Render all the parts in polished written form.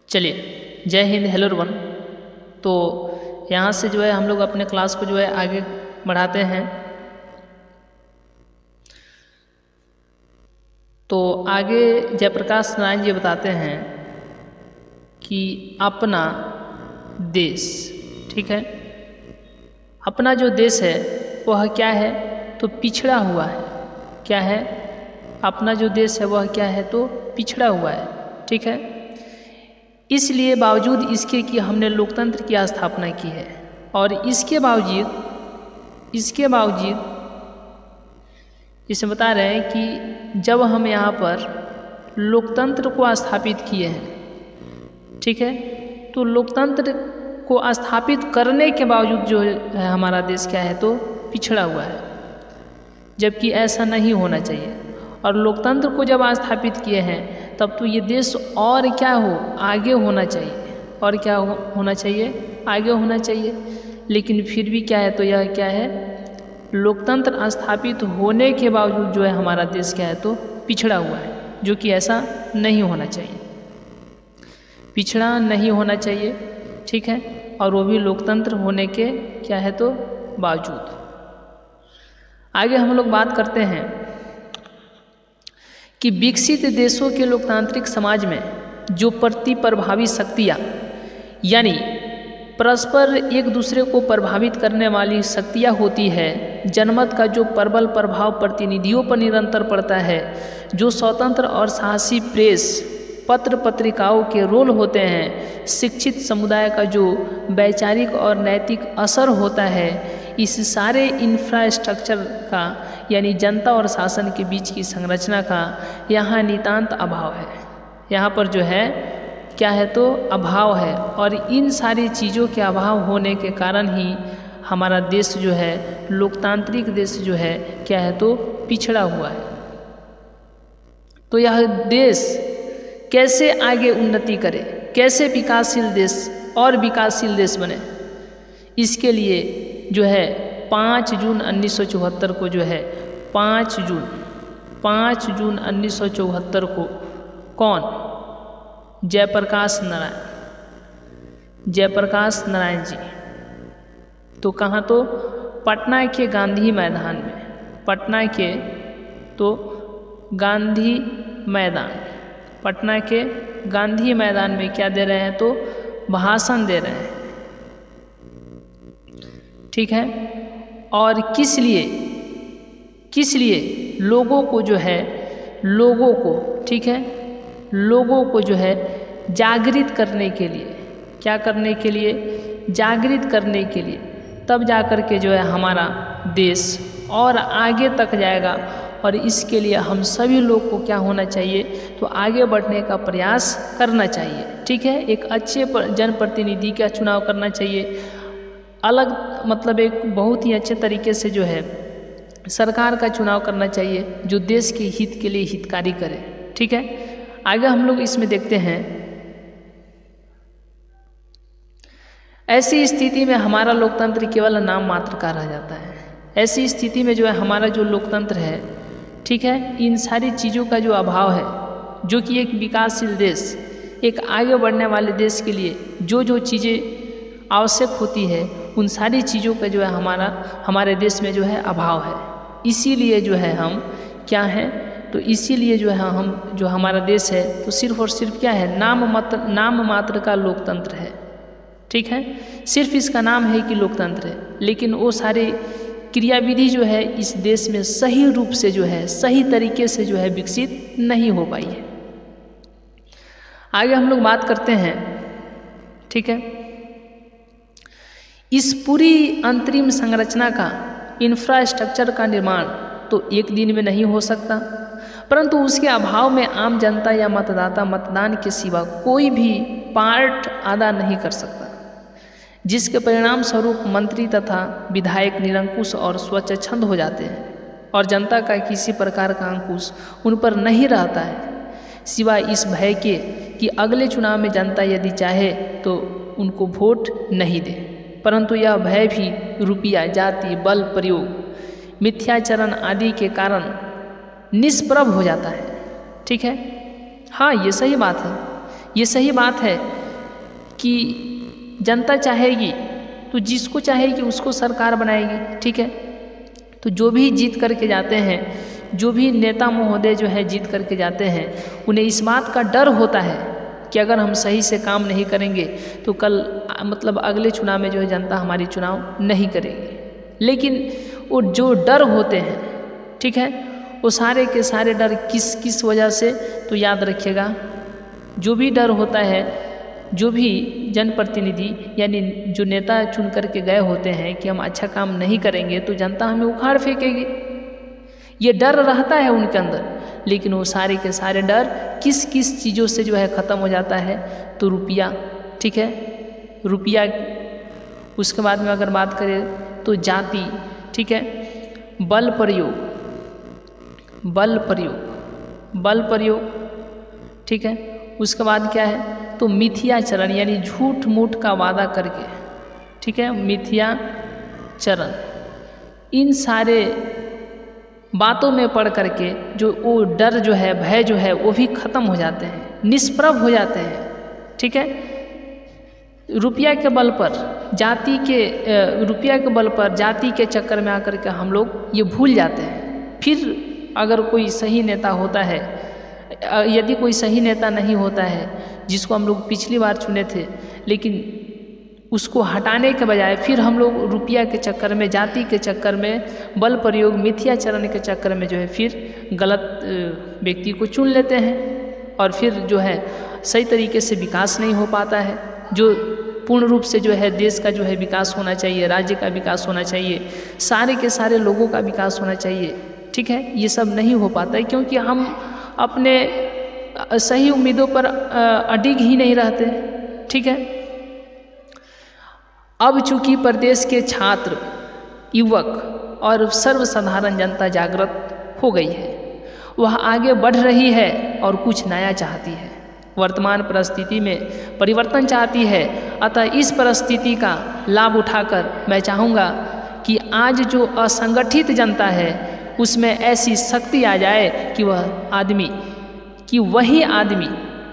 चलिए, जय Hind, hello everyone. तो यहाँ से जो है हम लोग अपने क्लास को जो है आगे बढ़ाते हैं। तो आगे जयप्रकाश नारायण जी बताते हैं कि अपना देश, ठीक है, अपना जो देश है वह क्या है, तो पिछड़ा हुआ है। क्या है? अपना जो देश है वह क्या है, तो पिछड़ा हुआ है, ठीक है। इसलिए बावजूद इसके कि हमने लोकतंत्र की स्थापना की है और इसके बावजूद इसे बता रहे हैं कि जब हम यहाँ पर लोकतंत्र को स्थापित किए हैं, ठीक है, तो लोकतंत्र को स्थापित करने के बावजूद जो है हमारा देश क्या है, तो पिछड़ा हुआ है, जबकि ऐसा नहीं होना चाहिए। और लोकतंत्र को जब स्थापित किए हैं तब तो ये देश और क्या हो, आगे होना चाहिए। और क्या होना चाहिए, आगे होना चाहिए। लेकिन फिर भी क्या है, तो यह क्या है, लोकतंत्र स्थापित होने के बावजूद जो है हमारा देश क्या है, तो पिछड़ा हुआ है, जो कि ऐसा नहीं होना चाहिए, पिछड़ा नहीं होना चाहिए, ठीक है। और वो भी लोकतंत्र होने के क्या है, तो बावजूद। आगे हम लोग बात करते हैं कि विकसित देशों के लोकतांत्रिक समाज में जो प्रतिप्रभावी शक्तियाँ, यानी परस्पर एक दूसरे को प्रभावित करने वाली शक्तियाँ होती है, जनमत का जो प्रबल प्रभाव प्रतिनिधियों पर निरंतर पड़ता है, जो स्वतंत्र और साहसी प्रेस, पत्र पत्रिकाओं के रोल होते हैं, शिक्षित समुदाय का जो वैचारिक और नैतिक असर होता है, इस सारे इंफ्रास्ट्रक्चर का, यानी जनता और शासन के बीच की संरचना का यहाँ नितांत अभाव है। यहाँ पर जो है क्या है, तो अभाव है। और इन सारी चीज़ों के अभाव होने के कारण ही हमारा देश जो है, लोकतांत्रिक देश जो है क्या है, तो पिछड़ा हुआ है। तो यह देश कैसे आगे उन्नति करे, कैसे विकासशील देश और विकासशील देश बने, इसके लिए जो है 5 जून 1974 को जो है 5 जून 1974 को कौन, जयप्रकाश नारायण जी, तो कहाँ, तो पटना के गांधी मैदान में, पटना के तो गांधी मैदान, पटना के गांधी मैदान में क्या दे रहे हैं, तो भाषण दे रहे हैं, ठीक है। और किस लिए लोगों को जो है, लोगों को, ठीक है, लोगों को जो है जागृत करने के लिए, क्या करने के लिए, जागृत करने के लिए, तब जाकर के जो है हमारा देश और आगे तक जाएगा। और इसके लिए हम सभी लोग को क्या होना चाहिए, तो आगे बढ़ने का प्रयास करना चाहिए, ठीक है। एक अच्छे जनप्रतिनिधि का चुनाव करना चाहिए, अलग मतलब एक बहुत ही अच्छे तरीके से जो है सरकार का चुनाव करना चाहिए, जो देश के हित के लिए हितकारी करे, ठीक है। आगे हम लोग इसमें देखते हैं, ऐसी स्थिति में हमारा लोकतंत्र केवल नाम मात्र का रह जाता है। ऐसी स्थिति में जो है हमारा जो लोकतंत्र है, ठीक है, इन सारी चीज़ों का जो अभाव है, जो कि एक विकासशील देश, एक आगे बढ़ने वाले देश के लिए जो चीज़ें आवश्यक होती है, उन सारी चीज़ों का जो है हमारे देश में जो है अभाव है। इसीलिए जो है हम क्या हैं, तो इसीलिए जो है हम, जो हमारा देश है, तो सिर्फ और सिर्फ क्या है, नाम मात्र का लोकतंत्र है, ठीक है। सिर्फ इसका नाम है कि लोकतंत्र है, लेकिन वो सारे क्रियाविधि जो है इस देश में सही रूप से जो है, सही तरीके से जो है विकसित नहीं हो पाई है। आगे हम लोग बात करते हैं, ठीक है, इस पूरी अंतरिम संरचना का, इंफ्रास्ट्रक्चर का निर्माण तो एक दिन में नहीं हो सकता, परंतु उसके अभाव में आम जनता या मतदाता मतदान के सिवा कोई भी पार्ट अदा नहीं कर सकता, जिसके परिणाम स्वरूप मंत्री तथा विधायक निरंकुश और स्वच्छंद हो जाते हैं और जनता का किसी प्रकार का अंकुश उन पर नहीं रहता है, सिवाय इस भय के कि अगले चुनाव में जनता यदि चाहे तो उनको वोट नहीं दे। परंतु यह भय भी रुपया, जाति, बल प्रयोग, मिथ्याचरण आदि के कारण निष्प्रभ हो जाता है, ठीक है। हाँ, ये सही बात है, कि जनता चाहेगी तो जिसको चाहेगी उसको सरकार बनाएगी, ठीक है। तो जो भी जीत करके जाते हैं, जो भी नेता महोदय जो है जीत करके जाते हैं, उन्हें इस बात का डर होता है कि अगर हम सही से काम नहीं करेंगे तो कल मतलब अगले चुनाव में जो है जनता हमारी चुनाव नहीं करेगी। लेकिन वो जो डर होते हैं, ठीक है, वो सारे के सारे डर किस किस वजह से, तो याद रखिएगा, जो भी डर होता है, जो भी जनप्रतिनिधि यानी जो नेता चुन करके गए होते हैं कि हम अच्छा काम नहीं करेंगे तो जनता हमें उखाड़ फेंकेगी, ये डर रहता है उनके अंदर। लेकिन वो सारे के सारे डर किस किस चीज़ों से जो है ख़त्म हो जाता है, तो रुपया, ठीक है, रुपया। उसके बाद में अगर बात करें तो जाति, ठीक है, बल प्रयोग, ठीक है। उसके बाद क्या है, तो मिथ्याचरण यानी झूठ मूठ का वादा करके, ठीक है, मिथ्याचरण। इन सारे बातों में पढ़ करके जो वो डर जो है, भय जो है, वो भी ख़त्म हो जाते हैं, निष्प्रभ हो जाते हैं, ठीक है। रुपया के बल पर, जाति के चक्कर में आकर के हम लोग ये भूल जाते हैं। फिर अगर कोई सही नेता होता है, यदि कोई सही नेता नहीं होता है जिसको हम लोग पिछली बार चुने थे, लेकिन उसको हटाने के बजाय फिर हम लोग रुपया के चक्कर में, जाति के चक्कर में, बल प्रयोग, मिथ्याचरण के चक्कर में जो है फिर गलत व्यक्ति को चुन लेते हैं और फिर जो है सही तरीके से विकास नहीं हो पाता है। जो पूर्ण रूप से जो है देश का जो है विकास होना चाहिए, राज्य का विकास होना चाहिए, सारे के सारे लोगों का विकास होना चाहिए, ठीक है, ये सब नहीं हो पाता है क्योंकि हम अपने सही उम्मीदों पर अडिग ही नहीं रहते, ठीक है। अब चूंकि प्रदेश के छात्र, युवक और सर्वसाधारण जनता जागृत हो गई है, वह आगे बढ़ रही है और कुछ नया चाहती है, वर्तमान परिस्थिति में परिवर्तन चाहती है। अतः इस परिस्थिति का लाभ उठाकर मैं चाहूँगा कि आज जो असंगठित जनता है उसमें ऐसी शक्ति आ जाए कि वही आदमी,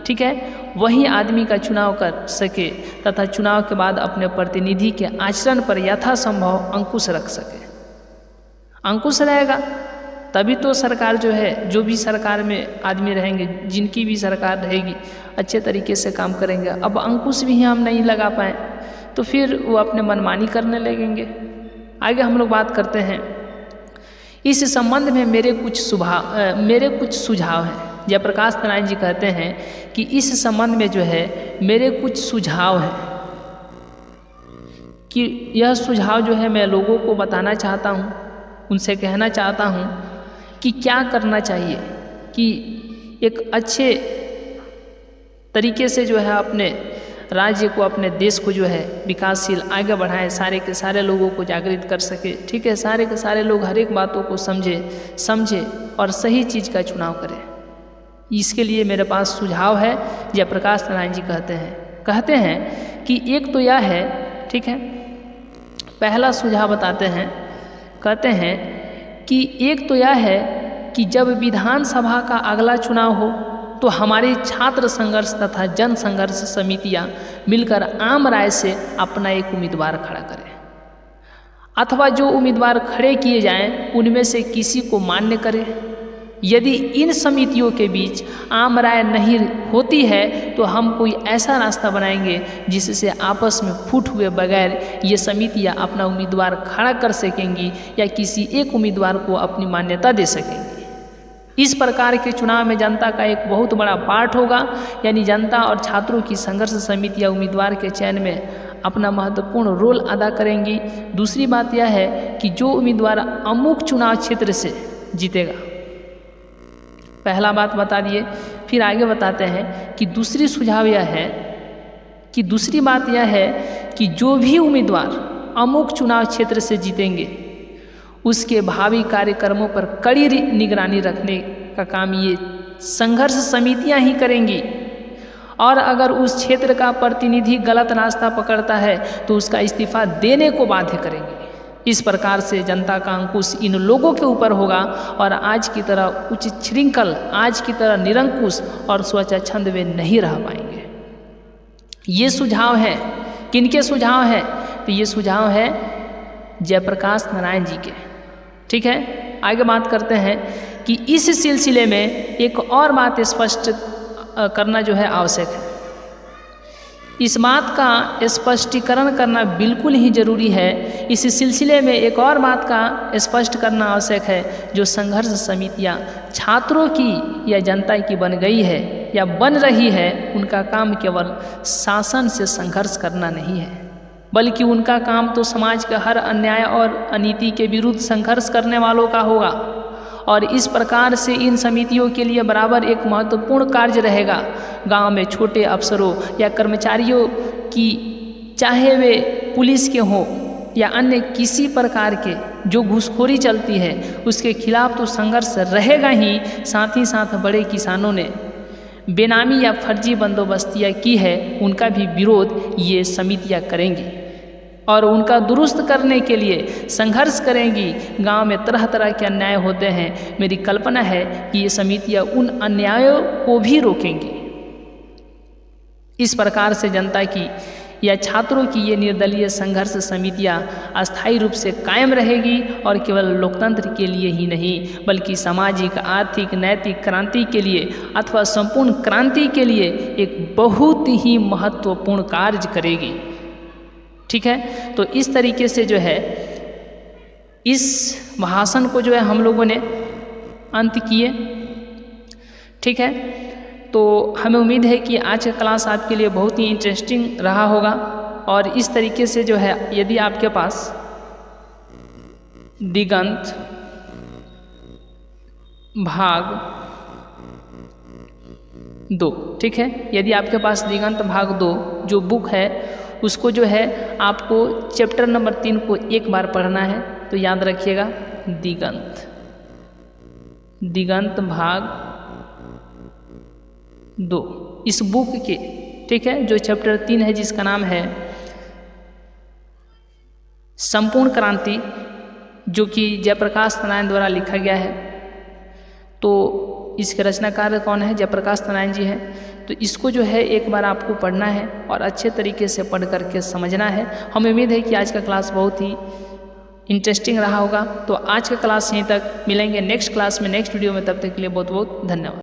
ठीक है, वही आदमी का चुनाव कर सके तथा चुनाव के बाद अपने प्रतिनिधि के आचरण पर यथासंभव अंकुश रख सके। अंकुश रहेगा तभी तो सरकार जो है, जो भी सरकार में आदमी रहेंगे, जिनकी भी सरकार रहेगी, अच्छे तरीके से काम करेंगे। अब अंकुश भी हम नहीं लगा पाए तो फिर वो अपने मनमानी करने लगेंगे। आगे हम लोग बात करते हैं, इस संबंध में मेरे कुछ सुझाव हैं। जयप्रकाश नारायण जी कहते हैं कि इस संबंध में जो है मेरे कुछ सुझाव हैं, कि यह सुझाव जो है मैं लोगों को बताना चाहता हूँ, उनसे कहना चाहता हूँ कि क्या करना चाहिए कि एक अच्छे तरीके से जो है अपने राज्य को, अपने देश को जो है विकासशील आगे बढ़ाएं, सारे के सारे लोगों को जागृत कर सके, ठीक है, सारे के सारे लोग हर एक बातों को समझे और सही चीज़ का चुनाव करें। इसके लिए मेरे पास सुझाव है। जयप्रकाश नारायण जी कहते हैं कि एक तो यह है, ठीक है, पहला सुझाव बताते हैं, कहते हैं कि एक तो यह है कि जब विधानसभा का अगला चुनाव हो तो हमारी छात्र संघर्ष तथा जन संघर्ष समितियां मिलकर आम राय से अपना एक उम्मीदवार खड़ा करें, अथवा जो उम्मीदवार खड़े किए जाएं उनमें से किसी को मान्य करें। यदि इन समितियों के बीच आम राय नहीं होती है तो हम कोई ऐसा रास्ता बनाएंगे जिससे आपस में फूट हुए बगैर ये समितियां अपना उम्मीदवार खड़ा कर सकेंगी या किसी एक उम्मीदवार को अपनी मान्यता दे सकेंगी। इस प्रकार के चुनाव में जनता का एक बहुत बड़ा पार्ट होगा, यानी जनता और छात्रों की संघर्ष समितियां उम्मीदवार के चयन में अपना महत्वपूर्ण रोल अदा करेंगी। दूसरी बात यह है कि जो उम्मीदवार अमुक चुनाव क्षेत्र से जीतेगा, पहला बात बता दिए, फिर आगे बताते हैं कि दूसरी बात यह है कि जो भी उम्मीदवार अमुक चुनाव क्षेत्र से जीतेंगे उसके भावी कार्यक्रमों पर कड़ी निगरानी रखने का काम ये संघर्ष समितियां ही करेंगी, और अगर उस क्षेत्र का प्रतिनिधि गलत रास्ता पकड़ता है तो उसका इस्तीफा देने को बाध्य करेंगे। इस प्रकार से जनता का अंकुश इन लोगों के ऊपर होगा और आज की तरह उच्च श्रृंखल, आज की तरह निरंकुश और स्वच्छंद वे नहीं रह पाएंगे। ये सुझाव है, किनके सुझाव है? तो ये सुझाव है जयप्रकाश नारायण जी के। ठीक है, आगे बात करते हैं कि इस सिलसिले में एक और बात स्पष्ट करना जो है आवश्यक है। इस बात का स्पष्टीकरण करना बिल्कुल ही जरूरी है। इस सिलसिले में एक और बात का स्पष्ट करना आवश्यक है, जो संघर्ष समितियां छात्रों की या जनता की बन गई है या बन रही है, उनका काम केवल शासन से संघर्ष करना नहीं है, बल्कि उनका काम तो समाज के हर अन्याय और अनीति के विरुद्ध संघर्ष करने वालों का होगा। और इस प्रकार से इन समितियों के लिए बराबर एक महत्वपूर्ण कार्य रहेगा। गांव में छोटे अफसरों या कर्मचारियों की, चाहे वे पुलिस के हों या अन्य किसी प्रकार के जो घूसखोरी चलती है, उसके खिलाफ तो संघर्ष रहेगा ही। साथ ही साथ बड़े किसानों ने बेनामी या फर्जी बंदोबस्तियाँ की है, उनका भी विरोध ये समितियाँ करेंगी और उनका दुरुस्त करने के लिए संघर्ष करेंगी। गांव में तरह तरह के अन्याय होते हैं। मेरी कल्पना है कि ये समितियां उन अन्यायों को भी रोकेंगी। इस प्रकार से जनता की या छात्रों की ये निर्दलीय संघर्ष समितियां अस्थायी रूप से कायम रहेगी और केवल लोकतंत्र के लिए ही नहीं, बल्कि सामाजिक, आर्थिक, नैतिक क्रांति के लिए अथवा संपूर्ण क्रांति के लिए एक बहुत ही महत्वपूर्ण कार्य करेगी। ठीक है, तो इस तरीके से जो है इस भाषण को जो है हम लोगों ने अंत किए। ठीक है, तो हमें उम्मीद है कि आज का क्लास आपके लिए बहुत ही इंटरेस्टिंग रहा होगा। और इस तरीके से जो है यदि आपके पास दिगंत भाग 2, ठीक है, यदि आपके पास दिगंत भाग 2 जो बुक है, उसको जो है आपको चैप्टर नंबर 3 को एक बार पढ़ना है। तो याद रखिएगा दिगंत भाग 2 इस बुक के, ठीक है, जो चैप्टर 3 है जिसका नाम है संपूर्ण क्रांति, जो कि जयप्रकाश नारायण द्वारा लिखा गया है। तो इसके रचनाकार कौन है? जयप्रकाश नारायण जी हैं। तो इसको जो है एक बार आपको पढ़ना है और अच्छे तरीके से पढ़ करके समझना है। हमें उम्मीद है कि आज का क्लास बहुत ही इंटरेस्टिंग रहा होगा। तो आज का क्लास यहीं तक, मिलेंगे नेक्स्ट क्लास में, नेक्स्ट वीडियो में। तब तक के लिए बहुत बहुत धन्यवाद।